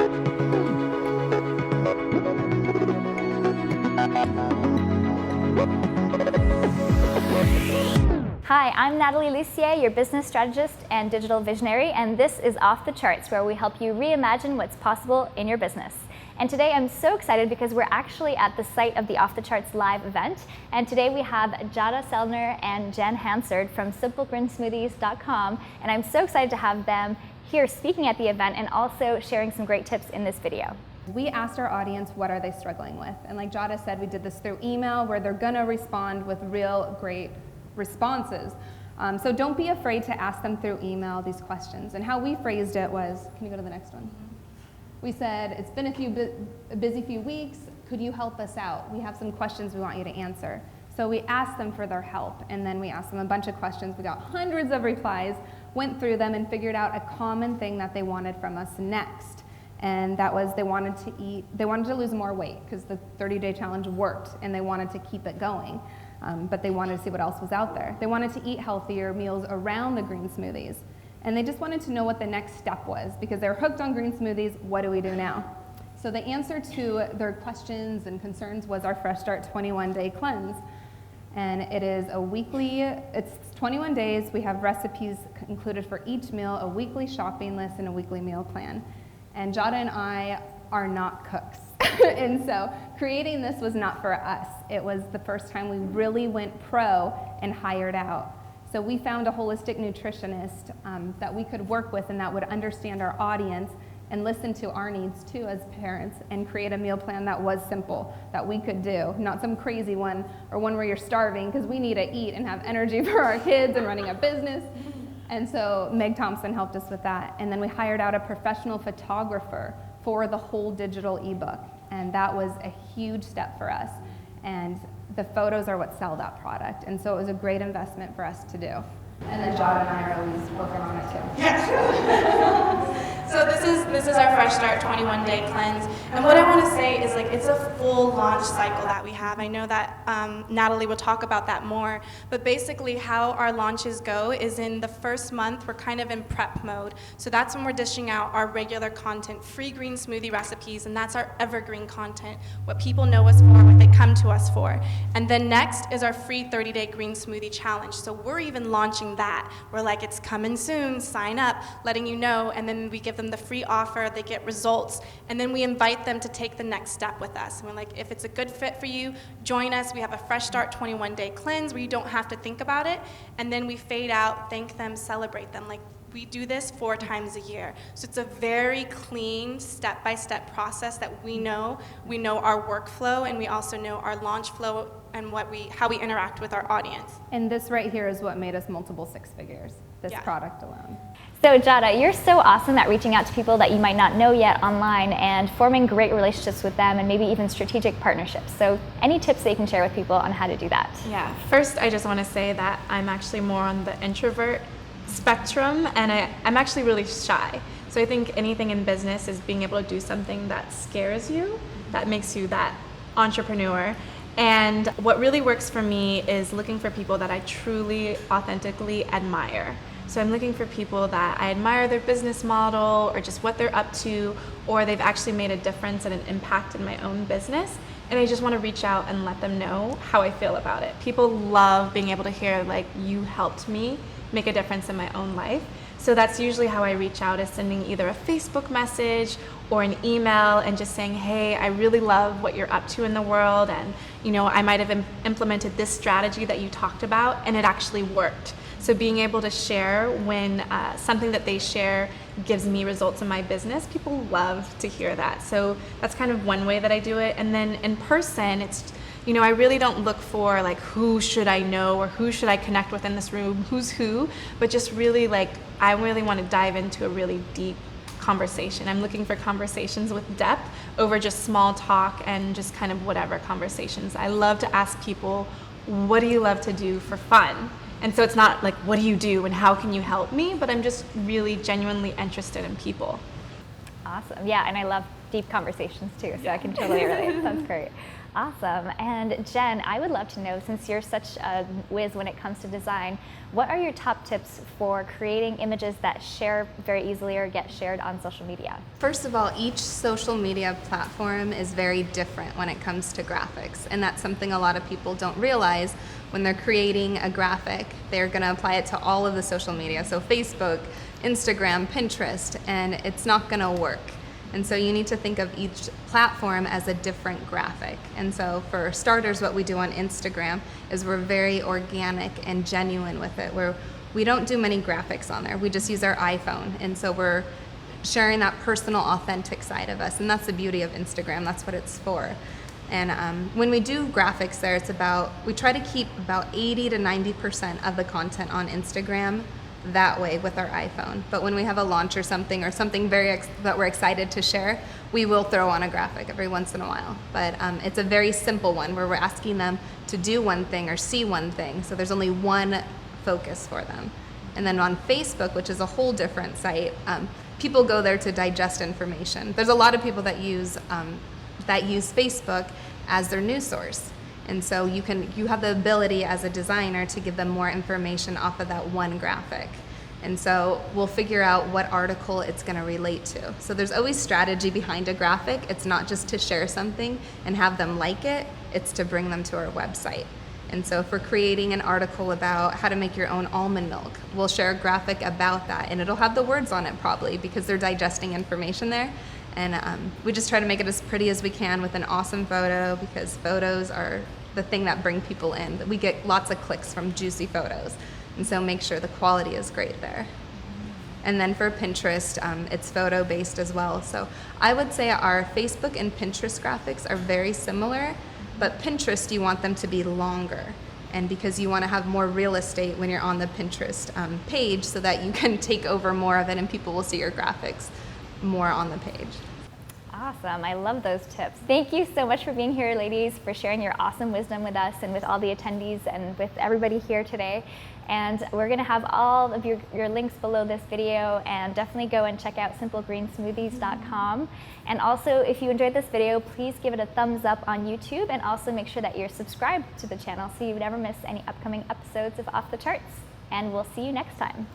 Hi, I'm Natalie Lucier, your business strategist and digital visionary, and this is Off the Charts, where we help you reimagine what's possible in your business. And today I'm so excited because we're actually at the site of the Off the Charts live event, and today we have Jadah Sellner and Jen Hansard from simplegreensmoothies.com, and I'm so excited to have them here speaking at the event and also sharing some great tips in this video. We asked our audience, what are they struggling with? And like Jadah said, we did this through email where they're gonna respond with real great responses. So don't be afraid to ask them through email these questions. And how we phrased it was, can you go to the next one? We said, it's been a busy few weeks, could you help us out? We have some questions we want you to answer. So we asked them for their help, and then we asked them a bunch of questions. We got hundreds of replies, went through them and figured out a common thing that they wanted from us next. And that was they wanted to lose more weight because the 30-day challenge worked and they wanted to keep it going. But they wanted to see what else was out there. They wanted to eat healthier meals around the green smoothies. And they just wanted to know what the next step was because they're hooked on green smoothies. What do we do now? So the answer to their questions and concerns was our Fresh Start 21-day cleanse. And it is it's 21 days. We have recipes included for each meal, a weekly shopping list, and a weekly meal plan. And Jadah and I are not cooks. And so creating this was not for us. It was the first time we really went pro and hired out. So we found a holistic nutritionist that we could work with and that would understand our audience and listen to our needs too as parents and create a meal plan that was simple, that we could do, not some crazy one or one where you're starving because we need to eat and have energy for our kids and running a business. And so Meg Thompson helped us with that. And then we hired out a professional photographer for the whole digital ebook. And that was a huge step for us. And the photos are what sell that product. And so it was a great investment for us to do. And then Jadah and I are always working on it too. Yeah. So this is our Fresh Start 21-day cleanse. And what I want to say is it's a full launch cycle that we have. I know that Natalie will talk about that more. But basically how our launches go is in the first month, we're kind of in prep mode. So that's when we're dishing out our regular content, free green smoothie recipes, and that's our evergreen content, what people know us for, what they come to us for. And then next is our free 30-day green smoothie challenge. So we're even launching that. We're like, it's coming soon, sign up, letting you know, and then we give them the free offer, they get results, and then we invite them to take the next step with us. And we're like, if it's a good fit for you, join us. We have a Fresh Start 21-day cleanse where you don't have to think about it, and then we fade out, thank them, celebrate them. Like, we do this 4 times a year. So it's a very clean, step-by-step process that we know. We know our workflow, and we also know our launch flow and how we interact with our audience. And this right here is what made us multiple 6 figures, this product alone. So Jadah, you're so awesome at reaching out to people that you might not know yet online and forming great relationships with them and maybe even strategic partnerships. So any tips that you can share with people on how to do that? Yeah, first I just want to say that I'm actually more on the introvert spectrum, and I'm actually really shy. So I think anything in business is being able to do something that scares you, that makes you that entrepreneur. And what really works for me is looking for people that I truly, authentically admire. So I'm looking for people that I admire their business model or just what they're up to, or they've actually made a difference and an impact in my own business. And I just want to reach out and let them know how I feel about it. People love being able to hear, like, you helped me make a difference in my own life. So that's usually how I reach out, is sending either a Facebook message or an email and just saying, hey, I really love what you're up to in the world, and I might have implemented this strategy that you talked about and it actually worked. So being able to share when something that they share gives me results in my business, people love to hear that. So that's kind of one way that I do it. And then in person, it's I really don't look for like who should I know or who should I connect with in this room, who's who, but just really I really want to dive into a really deep conversation. I'm looking for conversations with depth over just small talk and just kind of whatever conversations. I love to ask people, what do you love to do for fun? And so it's not like, what do you do and how can you help me? But I'm just really genuinely interested in people. Awesome. Yeah, and I love deep conversations too, so I can totally relate. That's great. Awesome. And Jen, I would love to know, since you're such a whiz when it comes to design, what are your top tips for creating images that share very easily or get shared on social media? First of all, each social media platform is very different when it comes to graphics, and that's something a lot of people don't realize. When they're creating a graphic, they're going to apply it to all of the social media, so Facebook, Instagram, Pinterest, and it's not going to work. And so you need to think of each platform as a different graphic. And so for starters, what we do on Instagram is we're very organic and genuine with it, where we don't do many graphics on there. We just use our iPhone. And so we're sharing that personal, authentic side of us. And that's the beauty of Instagram. That's what it's for. And when we do graphics there, we try to keep about 80 to 90% of the content on Instagram that way with our iPhone. But when we have a launch or something that we're excited to share, we will throw on a graphic every once in a while. But it's a very simple one where we're asking them to do one thing or see one thing. So there's only one focus for them. And then on Facebook, which is a whole different site, people go there to digest information. There's a lot of people that use Facebook as their news source. And so you have the ability as a designer to give them more information off of that one graphic. And so we'll figure out what article it's going to relate to. So there's always strategy behind a graphic. It's not just to share something and have them like it, it's to bring them to our website. And so if we're creating an article about how to make your own almond milk, we'll share a graphic about that, and it'll have the words on it probably because they're digesting information there. And we just try to make it as pretty as we can with an awesome photo, because photos are the thing that bring people in. We get lots of clicks from juicy photos, and so make sure the quality is great there. And then for Pinterest, it's photo based as well. So I would say our Facebook and Pinterest graphics are very similar, but Pinterest, you want them to be longer, and because you want to have more real estate when you're on the Pinterest page, so that you can take over more of it and people will see your graphics more on the page. Awesome. I love those tips. Thank you so much for being here, ladies, for sharing your awesome wisdom with us and with all the attendees and with everybody here today. And we're going to have all of your links below this video, and definitely go and check out simplegreensmoothies.com. And also, if you enjoyed this video, please give it a thumbs up on YouTube, and also make sure that you're subscribed to the channel so you never miss any upcoming episodes of Off the Charts. And we'll see you next time.